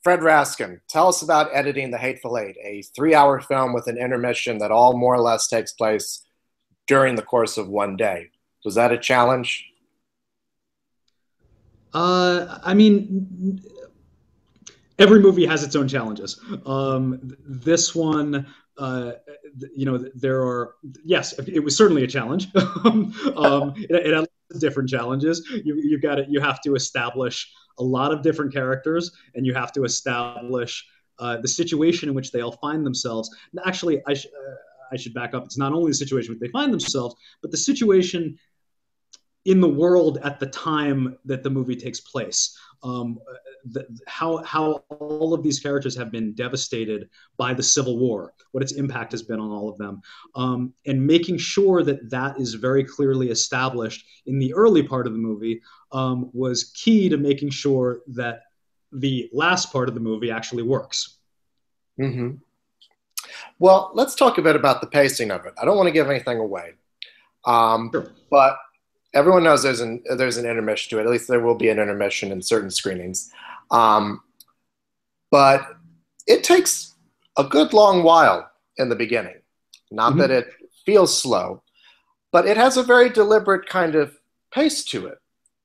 Fred Raskin, tell us about editing The Hateful Eight, a 3-hour film with an intermission that all more or less takes place during the course of one day. Was that a challenge? I mean, every movie has its own challenges. This one, there are, yes, it was certainly a challenge. It had different challenges. You have to establish a lot of different characters, and you have to establish the situation in which they all find themselves. Actually, I should back up. It's not only the situation in which they find themselves, but the situation in the world at the time that the movie takes place. How all of these characters have been devastated by the Civil War, what its impact has been on all of them, and making sure that that is very clearly established in the early part of the movie was key to making sure that the last part of the movie actually works. Mm-hmm. Well, let's talk a bit about the pacing of it. I don't want to give anything away, Sure. but everyone knows there's an intermission to it. At least there will be an intermission in certain screenings. But it takes a good long while in the beginning. Not that it feels slow, but it has a very deliberate kind of pace to it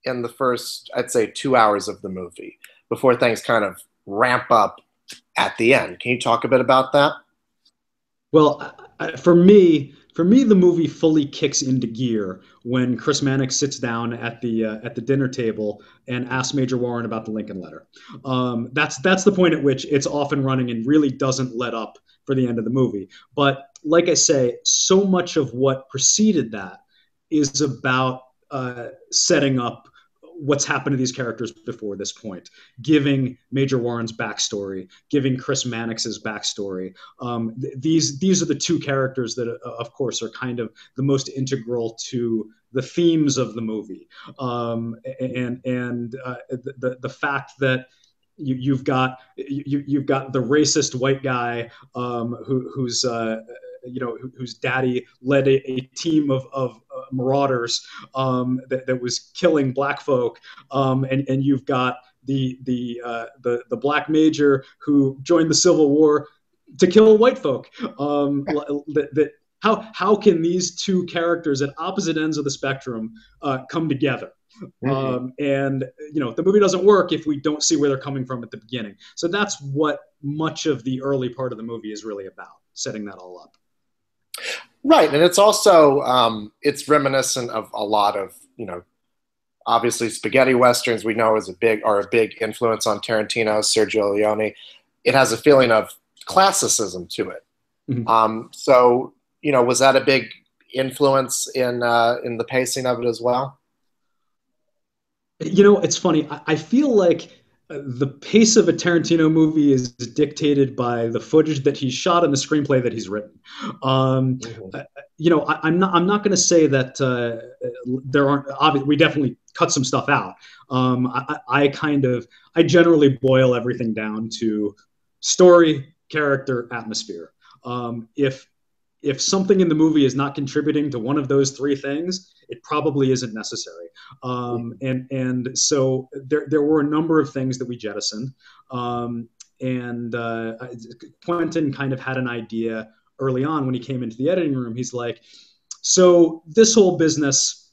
in the first, I'd say, 2 hours of the movie before things kind of ramp up at the end. Can you talk a bit about that? Well, for me, the movie fully kicks into gear when Chris Mannix sits down at the dinner table and asks Major Warren about the Lincoln letter. That's the point at which it's off and running and really doesn't let up for the end of the movie. But like I say, so much of what preceded that is about setting up what's happened to these characters before this point, giving Major Warren's backstory, giving Chris Mannix's backstory. These are the two characters that, of course, are kind of the most integral to the themes of the movie, and the fact that you've got the racist white guy whose daddy led a team of marauders that was killing black folk, and you've got the black major who joined the Civil War to kill white folk. How can these two characters at opposite ends of the spectrum come together? And the movie doesn't work if we don't see where they're coming from at the beginning. So that's what much of the early part of the movie is really about, setting that all up. Right, and it's also it's reminiscent of a lot of obviously spaghetti westerns. We know are a big influence on Tarantino, Sergio Leone. It has a feeling of classicism to it. So was that a big influence in the pacing of it as well? It's funny. I feel like the pace of a Tarantino movie is dictated by the footage that he's shot and the screenplay that he's written. I'm not going to say that there aren't. Obviously, we definitely cut some stuff out. I generally boil everything down to story, character, atmosphere. If something in the movie is not contributing to one of those three things, it probably isn't necessary. And so there were a number of things that we jettisoned. And Quentin kind of had an idea early on when he came into the editing room. He's like, so this whole business,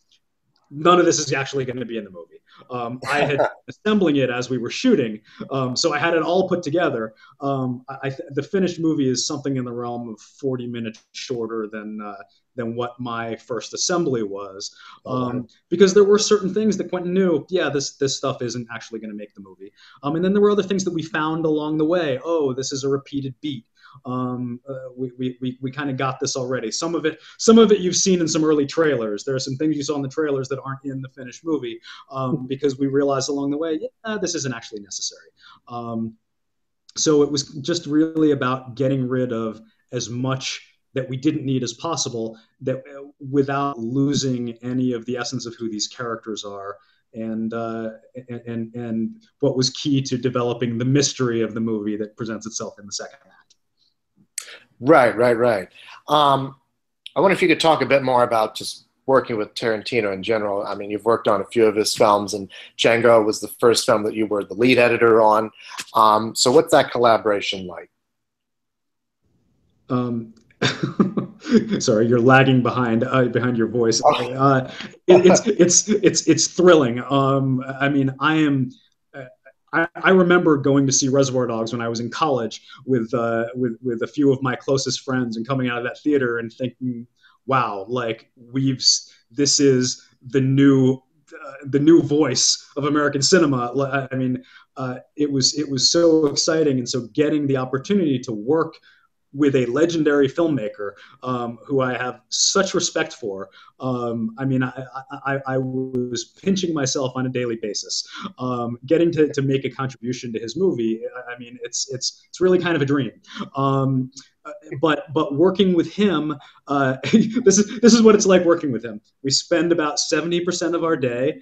none of this is actually going to be in the movie. I had been assembling it as we were shooting, so I had it all put together. The finished movie is something in the realm of 40 minutes shorter than what my first assembly was, because there were certain things that Quentin knew, this stuff isn't actually going to make the movie. And then there were other things that we found along the way. Oh, this is a repeated beat. We kind of got this already. Some of it you've seen in some early trailers. There are some things you saw in the trailers that aren't in the finished movie, because we realized along the way, this isn't actually necessary. So it was just really about getting rid of as much that we didn't need as possible, that without losing any of the essence of who these characters are, and what was key to developing the mystery of the movie that presents itself in the second act. Right. I wonder if you could talk a bit more about just working with Tarantino in general. I mean, you've worked on a few of his films, and Django was the first film that you were the lead editor on. So what's that collaboration like? Um, sorry, you're lagging behind your voice. It's thrilling. I mean, I remember going to see Reservoir Dogs when I was in college with a few of my closest friends, and coming out of that theater and thinking, wow, like this is the new voice of American cinema. I mean, it was so exciting, and so getting the opportunity to work with a legendary filmmaker who I have such respect for. I mean, I was pinching myself on a daily basis, getting to make a contribution to his movie. I mean, it's really kind of a dream. But working with him, this is what it's like working with him. We spend about 70% of our day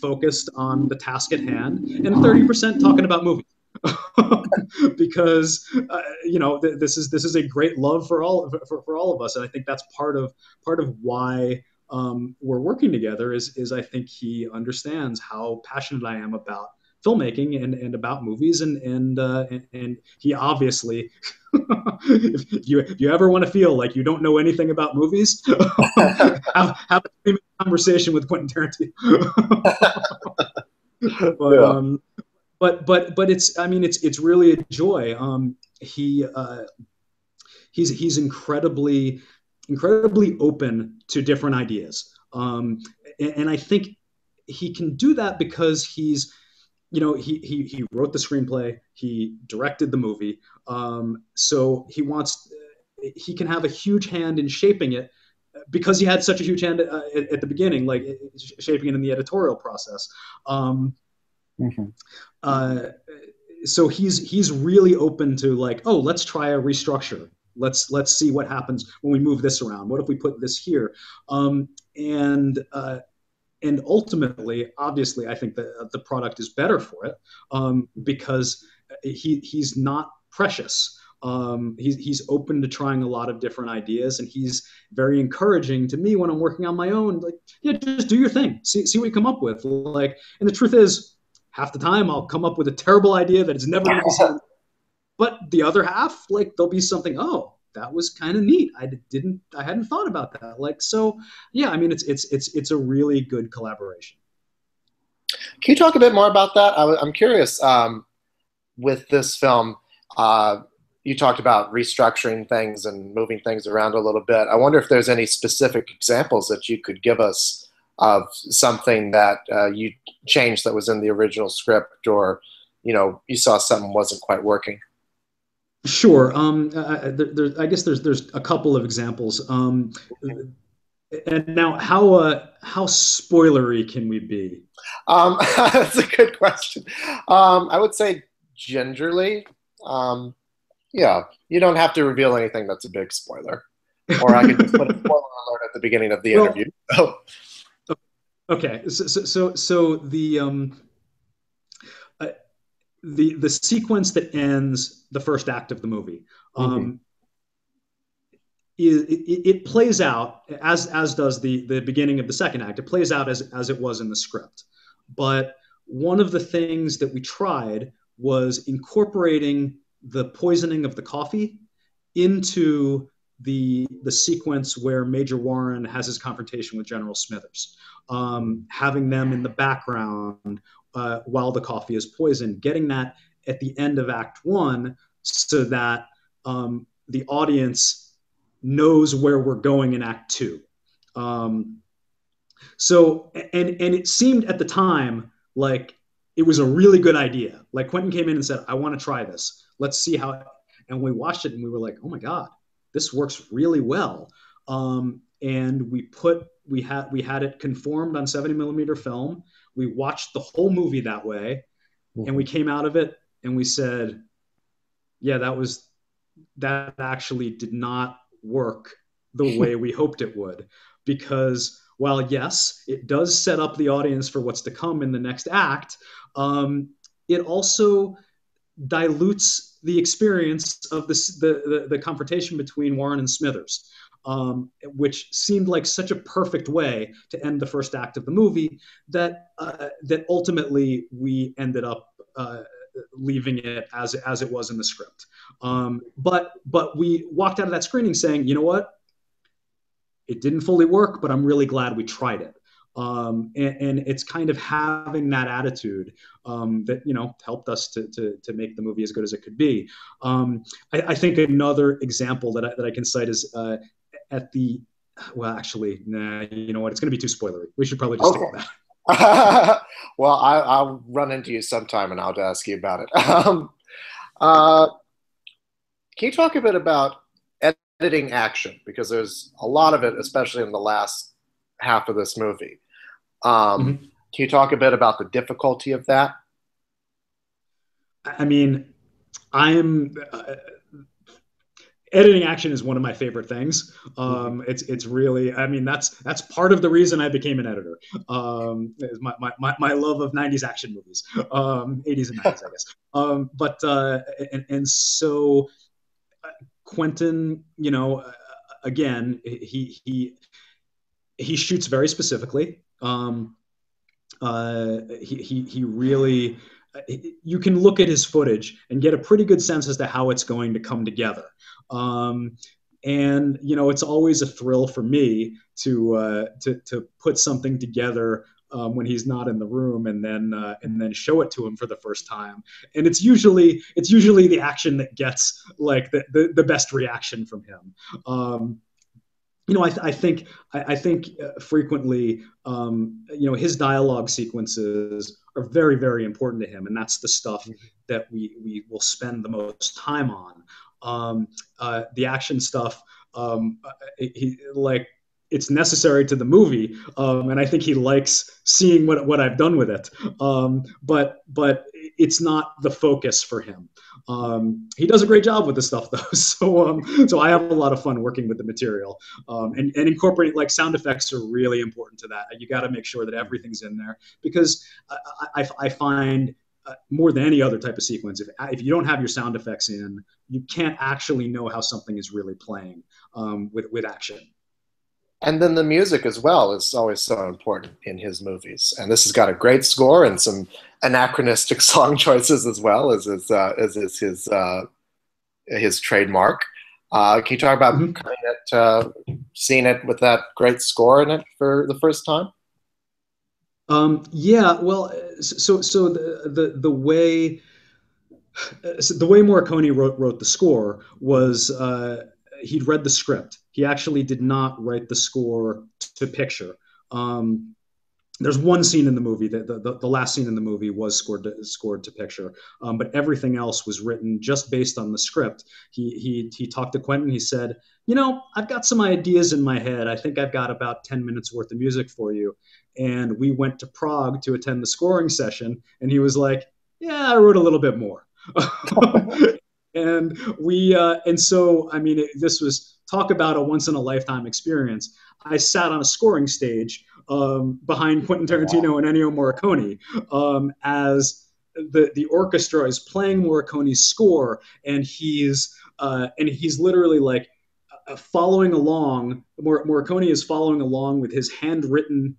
focused on the task at hand, and 30% talking about movies. Because this is a great love for all of us, and I think that's part of why we're working together. Is I think he understands how passionate I am about filmmaking and about movies, and he obviously, if you ever want to feel like you don't know anything about movies, have a conversation with Quentin Tarantino. But Yeah. but it's, I mean, it's really a joy. He's incredibly open to different ideas, and I think he can do that because he wrote the screenplay, he directed the movie, so he can have a huge hand in shaping it, because he had such a huge hand at the beginning, like shaping it in the editorial process. Mm-hmm. Uh, so he's really open to, like, oh, let's try a restructure. Let's see what happens when we move this around. What if we put this here? And ultimately, obviously, I think that the product is better for it, because he's not precious. He's open to trying a lot of different ideas, and he's very encouraging to me when I'm working on my own. Like, yeah, just do your thing. See what you come up with. Like, and the truth is, half the time I'll come up with a terrible idea that is never going to be seen. But the other half, like, there'll be something. Oh, that was kind of neat. I hadn't thought about that. Like, so yeah, I mean, it's a really good collaboration. Can you talk a bit more about that? I'm curious. With this film, you talked about restructuring things and moving things around a little bit. I wonder if there's any specific examples that you could give us of something that you changed that was in the original script, or you saw something wasn't quite working. Sure. I guess there's a couple of examples. And now, how spoilery can we be? That's a good question. I would say gingerly. Yeah, you don't have to reveal anything that's a big spoiler, or I could just put a spoiler alert at the beginning of the interview. Well, okay, so the sequence that ends the first act of the movie, Mm-hmm. it plays out as does the beginning of the second act. It plays out as it was in the script, but one of the things that we tried was incorporating the poisoning of the coffee into the sequence where Major Warren has his confrontation with General Smithers, having them in the background while the coffee is poisoned, getting that at the end of Act One, so that the audience knows where we're going in Act Two. So, and it seemed at the time like it was a really good idea. Like, Quentin came in and said, "I want to try this. Let's see how." And we watched it and we were like, "Oh my god, this works really well." And we had it conformed on 70 millimeter film. We watched the whole movie that way, and we came out of it and we said, "Yeah, that actually did not work the way we hoped it would," because while yes, it does set up the audience for what's to come in the next act, it also dilutes the experience of the confrontation between Warren and Smithers. which seemed like such a perfect way to end the first act of the movie that that ultimately we ended up leaving it as it was in the script. But we walked out of that screening saying, you know what? It didn't fully work, but I'm really glad we tried it. And it's kind of having that attitude that, you know, helped us to make the movie as good as it could be. I think another example that I can cite is at the, well, actually, nah, you know what? It's going to be too spoilery. We should probably just stick with that. Well, I'll run into you sometime and I'll ask you about it. Can you talk a bit about editing action? Because there's a lot of it, especially in the last half of this movie. Can you talk a bit about the difficulty of that? I mean, editing action is one of my favorite things. It's really, I mean, that's part of the reason I became an editor. Is my love of 90s action movies, 80s and 90s, I guess. And so Quentin, you know, again, he shoots very specifically. He really, you can look at his footage and get a pretty good sense as to how it's going to come together. And you know, it's always a thrill for me to put something together when he's not in the room, and then show it to him for the first time. And it's usually the action that gets like the best reaction from him. You know, I think frequently, you know, his dialogue sequences are very, very important to him, and that's the stuff that we will spend the most time on. The action stuff, it's necessary to the movie, and I think he likes seeing what I've done with it. But it's not the focus for him. He does a great job with the stuff though, so I have a lot of fun working with the material, and incorporating, like, sound effects are really important to that. You got to make sure that everything's in there, because I find more than any other type of sequence, if you don't have your sound effects in, you can't actually know how something is really playing with action. And then the music as well is always so important in his movies. And this has got a great score and some anachronistic song choices as well, as his trademark. Can you talk about seeing it with that great score in it for the first time? Yeah, well, so the way Morricone wrote the score was he'd read the script. He actually did not write the score to picture. There's one scene in the movie, the last scene in the movie was scored to picture, but everything else was written just based on the script. He talked to Quentin. He said, you know, I've got some ideas in my head. I think I've got about 10 minutes worth of music for you. And we went to Prague to attend the scoring session, and he was like, yeah, I wrote a little bit more. And so, I mean, this was, talk about a once in a lifetime experience. I sat on a scoring stage behind Quentin Tarantino and Ennio Morricone as the orchestra is playing Morricone's score, and he's literally like following along. Morricone is following along with his handwritten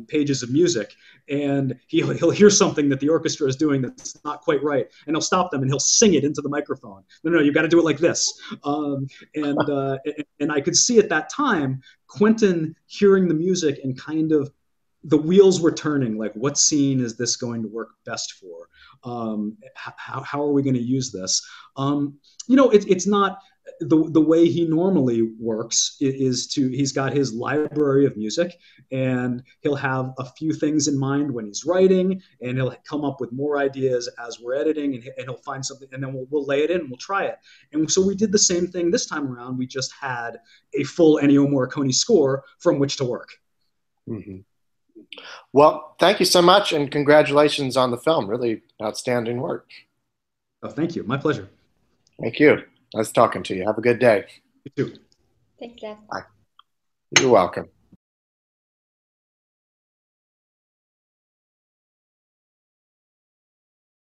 pages of music, and he'll hear something that the orchestra is doing that's not quite right, and he'll stop them and he'll sing it into the microphone. No, you've got to do it like this. And I could see at that time Quentin hearing the music, and kind of the wheels were turning, like, what scene is this going to work best for? How are we going to use this? You know, it's not the way he normally works. He's got his library of music, and he'll have a few things in mind when he's writing, and he'll come up with more ideas as we're editing, and he'll find something, and then we'll lay it in and we'll try it. And so we did the same thing this time around. We just had a full Ennio Morricone score from which to work. Mm-hmm. Well, thank you so much, and congratulations on the film. Really outstanding work. Oh, thank you. My pleasure. Thank you. Nice talking to you. Have a good day. You too. Thanks, Les. Bye. You're welcome.